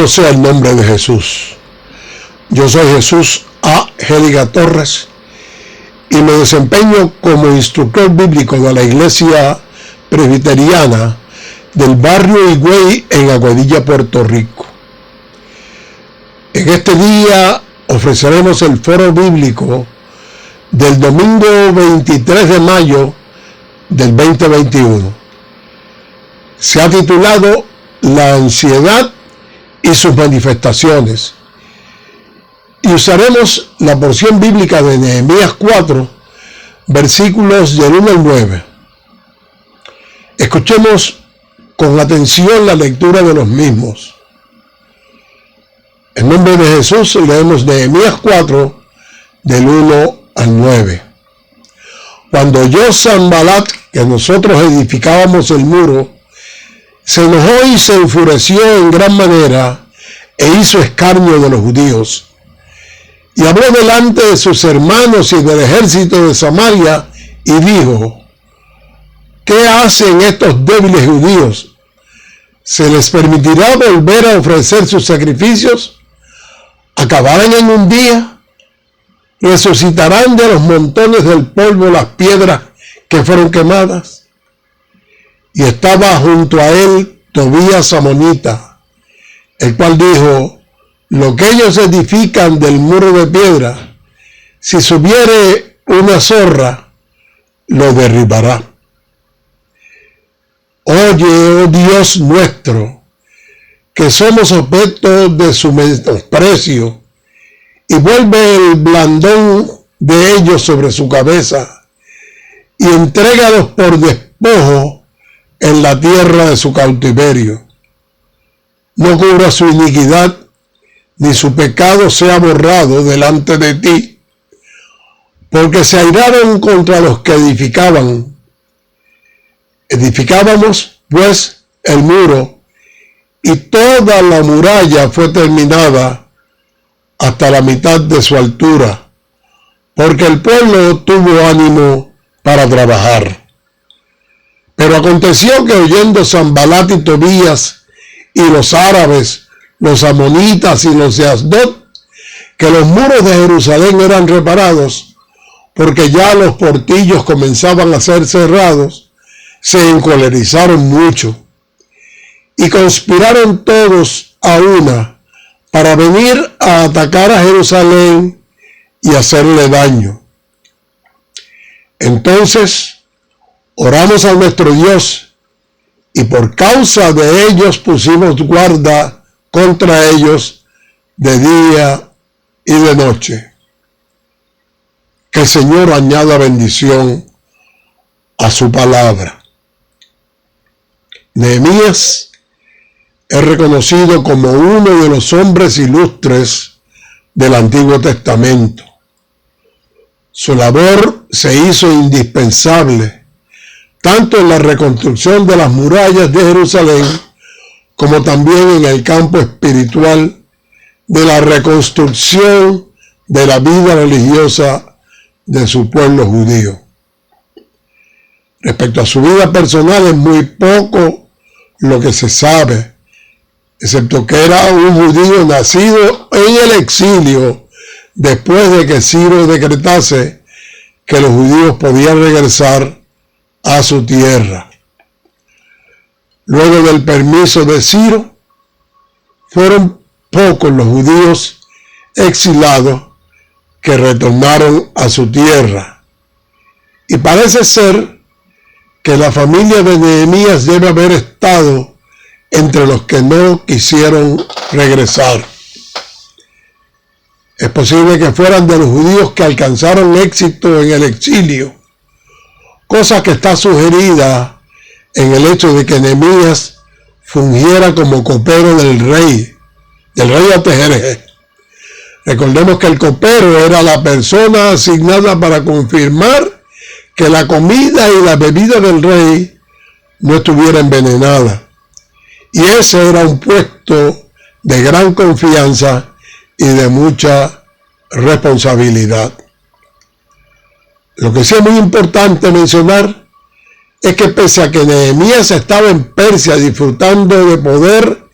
Bendito sea el nombre de Jesús. Yo soy Jesús A. Géliga Torres y me desempeño como instructor bíblico de la Iglesia Presbiteriana del barrio Higüey en Aguadilla, Puerto Rico. En este día ofreceremos el foro bíblico del domingo 23 de mayo del 2021. Se ha titulado La ansiedad y sus manifestaciones. Y usaremos la porción bíblica de Nehemías 4, versículos del 1 al 9. Escuchemos con atención la lectura de los mismos. En nombre de Jesús leemos Nehemías 4, del 1 al 9. Cuando oyó Sanbalat que nosotros edificábamos el muro, se enojó y se enfureció en gran manera e hizo escarnio de los judíos. Y habló delante de sus hermanos y del ejército de Samaria y dijo: ¿qué hacen estos débiles judíos? ¿Se les permitirá volver a ofrecer sus sacrificios? ¿Acabarán en un día? ¿Resucitarán de los montones del polvo las piedras que fueron quemadas? Y estaba junto a él Tobías amonita, el cual dijo: lo que ellos edifican del muro de piedra, si subiere una zorra, lo derribará. Oye, oh Dios nuestro, que somos objeto de su menosprecio, y vuelve el blandón de ellos sobre su cabeza, y entrégalos por despojo en la tierra de su cautiverio. No cubra su iniquidad, ni su pecado sea borrado delante de ti, porque se airaron contra los que edificaban. Edificábamos, pues, el muro, y toda la muralla fue terminada hasta la mitad de su altura, porque el pueblo tuvo ánimo para trabajar. Pero aconteció que oyendo Sanbalat y Tobías y los árabes, los amonitas y los de Asdod, que los muros de Jerusalén eran reparados, porque ya los portillos comenzaban a ser cerrados, se encolerizaron mucho y conspiraron todos a una para venir a atacar a Jerusalén y hacerle daño. Entonces oramos a nuestro Dios, y por causa de ellos pusimos guarda contra ellos de día y de noche. Que el Señor añada bendición a su palabra. Nehemías es reconocido como uno de los hombres ilustres del Antiguo Testamento. Su labor se hizo indispensable tanto en la reconstrucción de las murallas de Jerusalén, como también en el campo espiritual de la reconstrucción de la vida religiosa de su pueblo judío. Respecto a su vida personal, es muy poco lo que se sabe, excepto que era un judío nacido en el exilio después de que Ciro decretase que los judíos podían regresar a su tierra. Luego del permiso de Ciro, fueron pocos los judíos exilados que retornaron a su tierra. Y parece ser que la familia de Nehemías debe haber estado entre los que no quisieron regresar. Es posible que fueran de los judíos que alcanzaron éxito en el exilio, cosa que está sugerida en el hecho de que Nehemías fungiera como copero del rey Artajerjes. Recordemos que el copero era la persona asignada para confirmar que la comida y la bebida del rey no estuviera envenenada. Y ese era un puesto de gran confianza y de mucha responsabilidad. Lo que sí es muy importante mencionar es que pese a que Nehemías estaba en Persia disfrutando de poder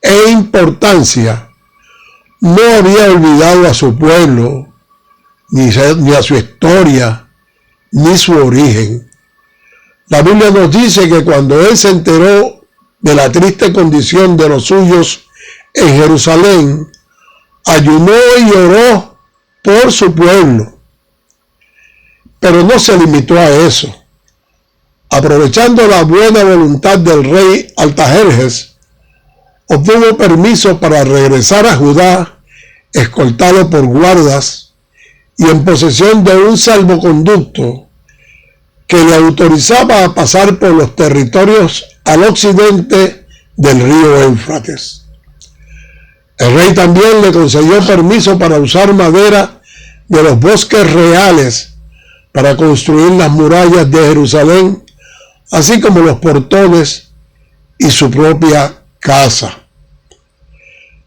e importancia, no había olvidado a su pueblo, ni a su historia, ni su origen. La Biblia nos dice que cuando él se enteró de la triste condición de los suyos en Jerusalén, ayunó y oró por su pueblo. Pero no se limitó a eso. Aprovechando la buena voluntad del rey Artajerjes, obtuvo permiso para regresar a Judá, escoltado por guardas y en posesión de un salvoconducto que le autorizaba a pasar por los territorios al occidente del río Éufrates. El rey también le concedió permiso para usar madera de los bosques reales para construir las murallas de Jerusalén, así como los portones y su propia casa.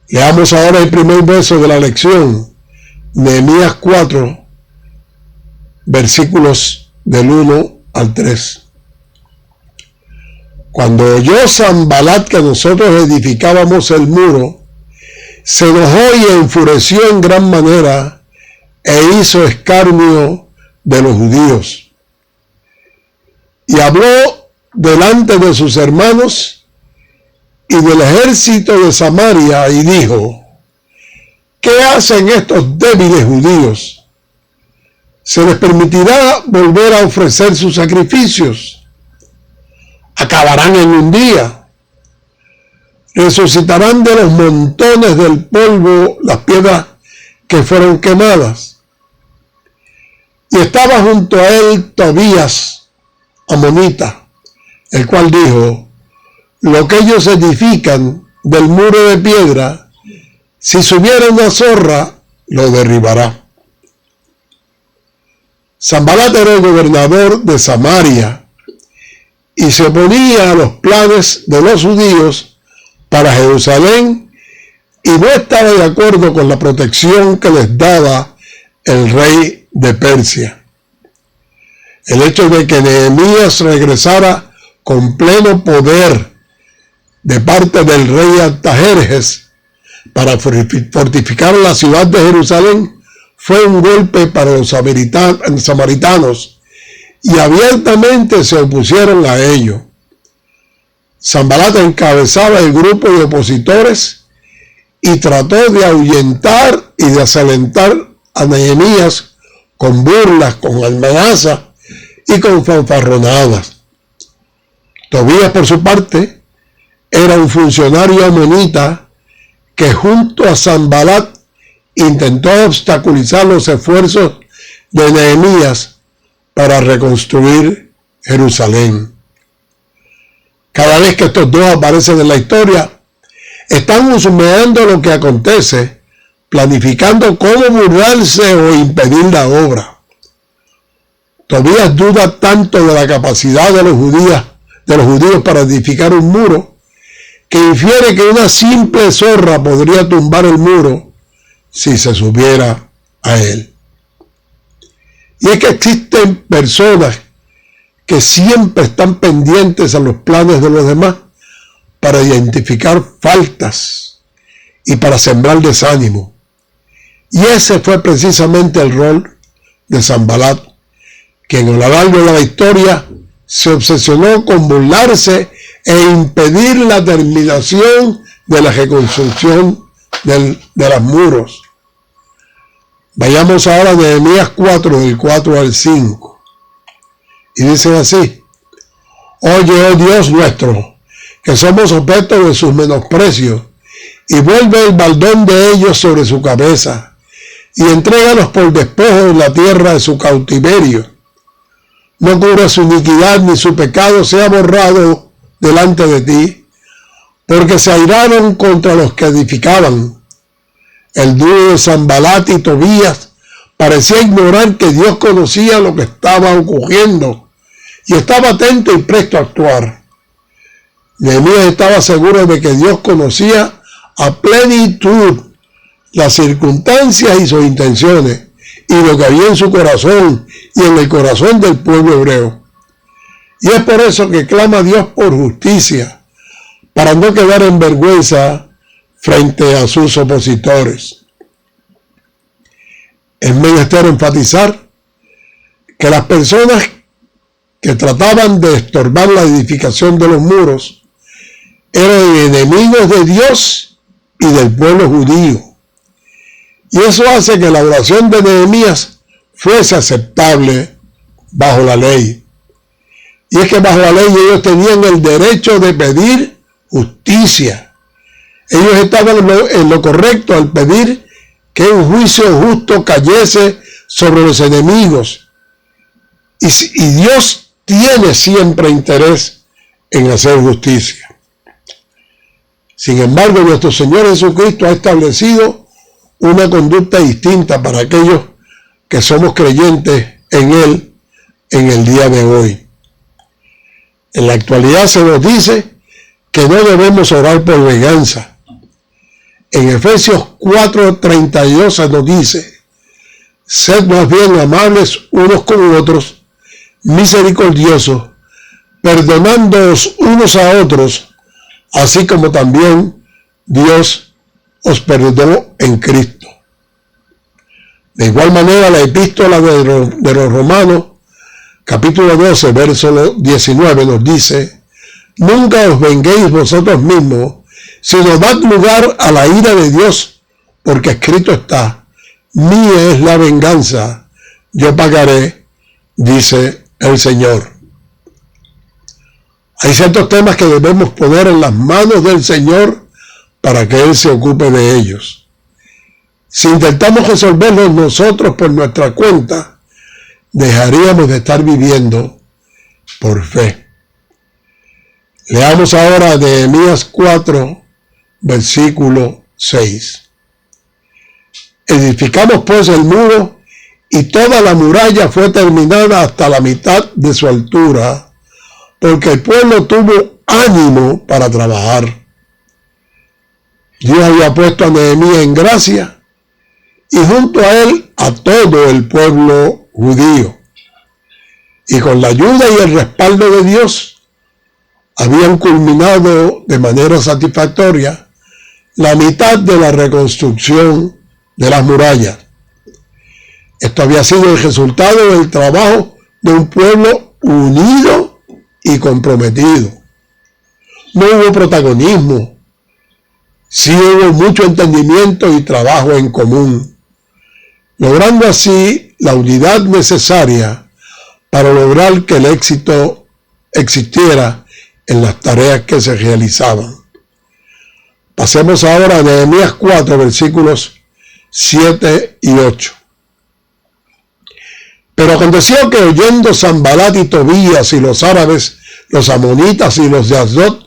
Leamos ahora el primer verso de la lección, Nehemías 4, versículos del 1 al 3. Cuando oyó Sanbalat que nosotros edificábamos el muro, se enojó y enfureció en gran manera e hizo escarnio de los judíos. Y habló delante de sus hermanos y del ejército de Samaria y dijo: ¿qué hacen estos débiles judíos? ¿Se les permitirá volver a ofrecer sus sacrificios? ¿Acabarán en un día? ¿Resucitarán de los montones del polvo las piedras que fueron quemadas? Y estaba junto a él Tobías, amonita, el cual dijo: lo que ellos edifican del muro de piedra, si subiera una zorra, lo derribará. Sanbalat era el gobernador de Samaria y se oponía a los planes de los judíos para Jerusalén y no estaba de acuerdo con la protección que les daba el rey de Persia. El hecho de que Nehemías regresara con pleno poder de parte del rey Artajerjes para fortificar la ciudad de Jerusalén fue un golpe para los samaritanos y abiertamente se opusieron a ello. Sanbalat encabezaba el grupo de opositores y trató de ahuyentar y de desalentar a Nehemías con burlas, con amenazas y con fanfarronadas. Tobías, por su parte, era un funcionario amonita que junto a Sanbalat intentó obstaculizar los esfuerzos de Nehemías para reconstruir Jerusalén. Cada vez que estos dos aparecen en la historia, están husmeando lo que acontece, planificando cómo burlarse o impedir la obra. Tobías duda tanto de la capacidad de los judíos para edificar un muro, que infiere que una simple zorra podría tumbar el muro si se subiera a él. Y es que existen personas que siempre están pendientes a los planes de los demás para identificar faltas y para sembrar desánimo. Y ese fue precisamente el rol de Sanbalat, quien a lo largo de la historia se obsesionó con burlarse e impedir la terminación de la reconstrucción de los muros. Vayamos ahora a Nehemías 4, del 4 al 5. Y dice así: oye, oh Dios nuestro, que somos objeto de sus menosprecios, y vuelve el baldón de ellos sobre su cabeza, y entrégalos por despojo en la tierra de su cautiverio. No cubra su iniquidad, ni su pecado sea borrado delante de ti, porque se airaron contra los que edificaban. El dúo de Sanbalat y Tobías parecía ignorar que Dios conocía lo que estaba ocurriendo y estaba atento y presto a actuar. Nehemías estaba seguro de que Dios conocía a plenitud las circunstancias y sus intenciones y lo que había en su corazón y en el corazón del pueblo hebreo. Y es por eso que clama a Dios por justicia, para no quedar en vergüenza frente a sus opositores. Es menester enfatizar que las personas que trataban de estorbar la edificación de los muros eran enemigos de Dios y del pueblo judío. Y eso hace que la oración de Nehemías fuese aceptable bajo la ley. Y es que bajo la ley ellos tenían el derecho de pedir justicia. Ellos estaban en lo correcto al pedir que un juicio justo cayese sobre los enemigos. Y Dios tiene siempre interés en hacer justicia. Sin embargo, nuestro Señor Jesucristo ha establecido una conducta distinta para aquellos que somos creyentes en Él en el día de hoy. En la actualidad se nos dice que no debemos orar por venganza. En Efesios 4:32 se nos dice: sed más bien amables unos con otros, misericordiosos, perdonándoos unos a otros, así como también Dios os perdonó en Cristo. De igual manera, la epístola de los Romanos, capítulo 12, verso 19, nos dice: nunca os venguéis vosotros mismos, sino dad lugar a la ira de Dios, porque escrito está: mía es la venganza, yo pagaré, dice el Señor. Hay ciertos temas que debemos poner en las manos del Señor para que Él se ocupe de ellos. Si intentamos resolverlos nosotros por nuestra cuenta, dejaríamos de estar viviendo por fe. Leamos ahora Nehemías 4, versículo 6. Edificamos pues el muro, y toda la muralla fue terminada hasta la mitad de su altura, porque el pueblo tuvo ánimo para trabajar. Dios había puesto a Nehemías en gracia, y junto a él a todo el pueblo judío. Y con la ayuda y el respaldo de Dios, habían culminado de manera satisfactoria la mitad de la reconstrucción de las murallas. Esto había sido el resultado del trabajo de un pueblo unido y comprometido. No hubo protagonismo, sí hubo mucho entendimiento y trabajo en común, logrando así la unidad necesaria para lograr que el éxito existiera en las tareas que se realizaban. Pasemos ahora a Nehemías 4, versículos 7 y 8. Pero aconteció que oyendo Sanbalat y Tobías y los árabes, los amonitas y los de Asdod,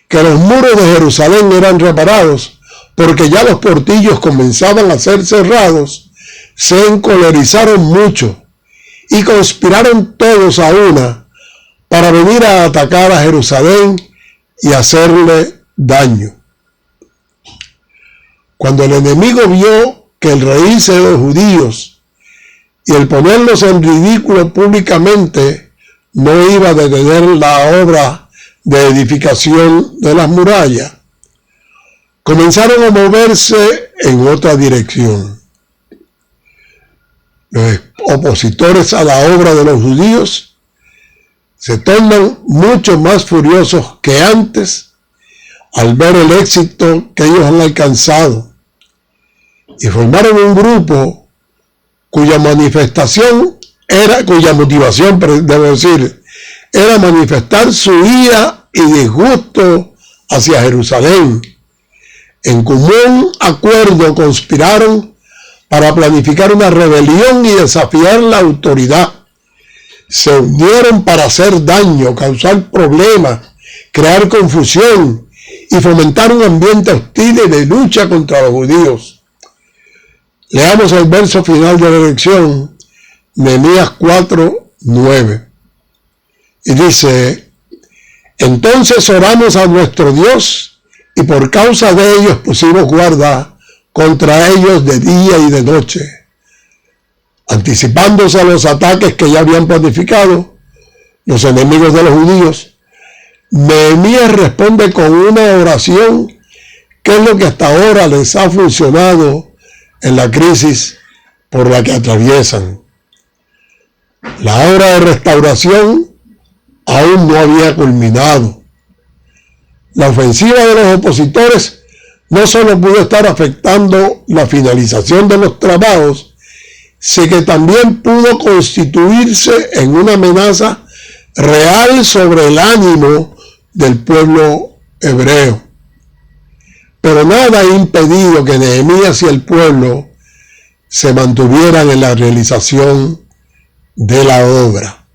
que los muros de Jerusalén eran reparados, porque ya los portillos comenzaban a ser cerrados, se encolerizaron mucho y conspiraron todos a una para venir a atacar a Jerusalén y hacerle daño. Cuando el enemigo vio que el reírse de los judíos y el ponerlos en ridículo públicamente no iba a detener la obra de edificación de las murallas, comenzaron a moverse en otra dirección. Los opositores a la obra de los judíos se tornan mucho más furiosos que antes al ver el éxito que ellos han alcanzado, y formaron un grupo cuya motivación era manifestar su ira y disgusto hacia Jerusalén. En común acuerdo conspiraron para planificar una rebelión y desafiar la autoridad. Se unieron para hacer daño, causar problemas, crear confusión y fomentar un ambiente hostil y de lucha contra los judíos. Leamos el verso final de la lección, Nehemías 4, 9. Y dice: entonces oramos a nuestro Dios, y por causa de ellos pusimos guarda contra ellos de día y de noche. Anticipándose a los ataques que ya habían planificado los enemigos de los judíos, Nehemías responde con una oración ¿Qué es lo que hasta ahora les ha funcionado en la crisis por la que atraviesan? La obra de restauración aún no había culminado. La ofensiva de los opositores no solo pudo estar afectando la finalización de los trabajos, sino que también pudo constituirse en una amenaza real sobre el ánimo del pueblo hebreo. Pero nada ha impedido que Nehemías y el pueblo se mantuvieran en la realización de la obra.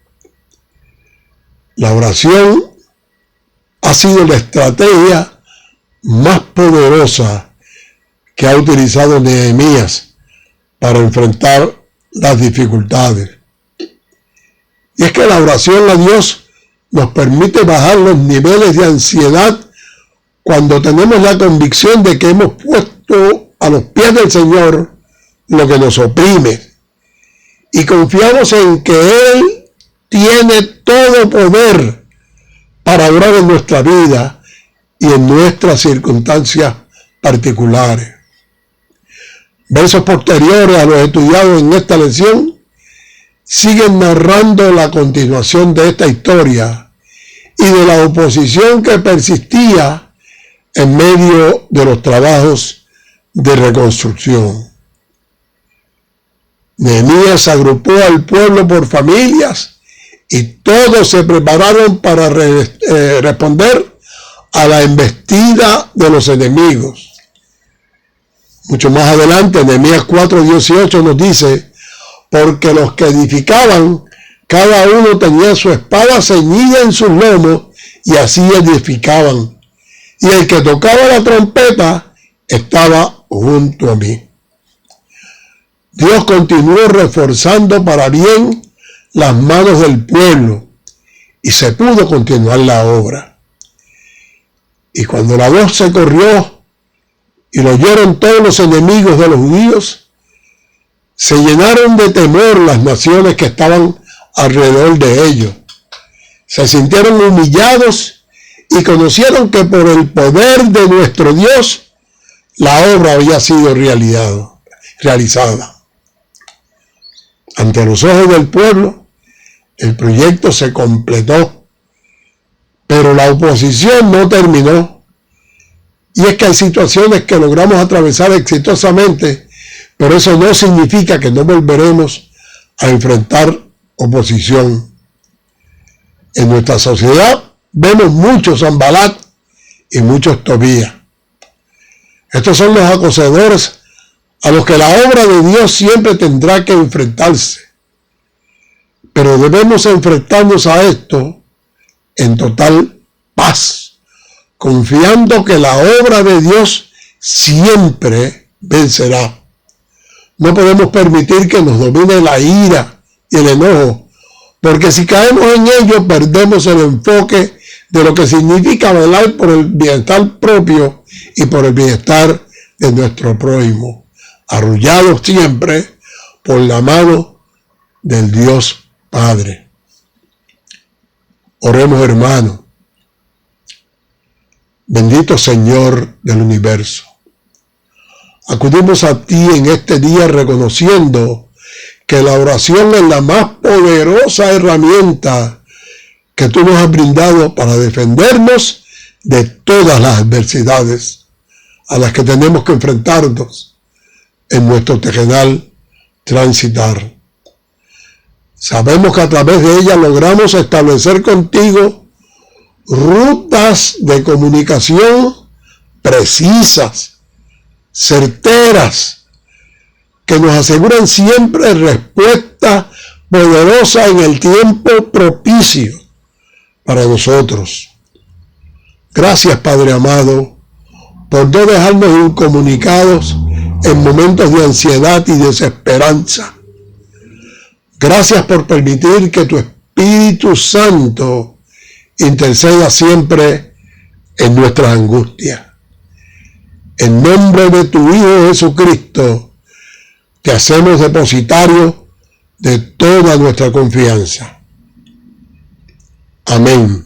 La oración ha sido la estrategia más poderosa que ha utilizado Nehemías para enfrentar las dificultades. Y es que la oración a Dios nos permite bajar los niveles de ansiedad cuando tenemos la convicción de que hemos puesto a los pies del Señor lo que nos oprime y confiamos en que Él tiene todo poder para obrar en nuestra vida y en nuestras circunstancias particulares. Versos posteriores a los estudiados en esta lección siguen narrando la continuación de esta historia y de la oposición que persistía en medio de los trabajos de reconstrucción. Nehemías agrupó al pueblo por familias y todos se prepararon para responder a la embestida de los enemigos. Mucho más adelante, Nehemías 4:18 nos dice: porque los que edificaban, cada uno tenía su espada ceñida en sus lomos, y así edificaban. Y el que tocaba la trompeta estaba junto a mí. Dios continuó reforzando para bien las manos del pueblo, y se pudo continuar la obra. Y cuando la voz se corrió y lo oyeron todos los enemigos de los judíos, se llenaron de temor las naciones que estaban alrededor de ellos. Se sintieron humillados y conocieron que por el poder de nuestro Dios la obra había sido realizada. Ante los ojos del pueblo, el proyecto se completó, pero la oposición no terminó. Y es que hay situaciones que logramos atravesar exitosamente, pero eso no significa que no volveremos a enfrentar oposición. En nuestra sociedad vemos muchos Sanbalat y muchos Tobías. Estos son los acosadores a los que la obra de Dios siempre tendrá que enfrentarse. Pero debemos enfrentarnos a esto en total paz, confiando que la obra de Dios siempre vencerá. No podemos permitir que nos domine la ira y el enojo, porque si caemos en ello perdemos el enfoque de lo que significa velar por el bienestar propio y por el bienestar de nuestro prójimo, arrullados siempre por la mano del Dios Padre. Oremos, hermanos. Bendito Señor del universo, acudimos a ti en este día reconociendo que la oración es la más poderosa herramienta que tú nos has brindado para defendernos de todas las adversidades a las que tenemos que enfrentarnos en nuestro terrenal transitar. Sabemos que a través de ella logramos establecer contigo rutas de comunicación precisas, certeras, que nos aseguran siempre respuesta poderosa en el tiempo propicio para nosotros. Gracias, Padre amado, por no dejarnos incomunicados en momentos de ansiedad y desesperanza. Gracias por permitir que tu Espíritu Santo interceda siempre en nuestras angustias. En nombre de tu Hijo Jesucristo, te hacemos depositario de toda nuestra confianza. Amén.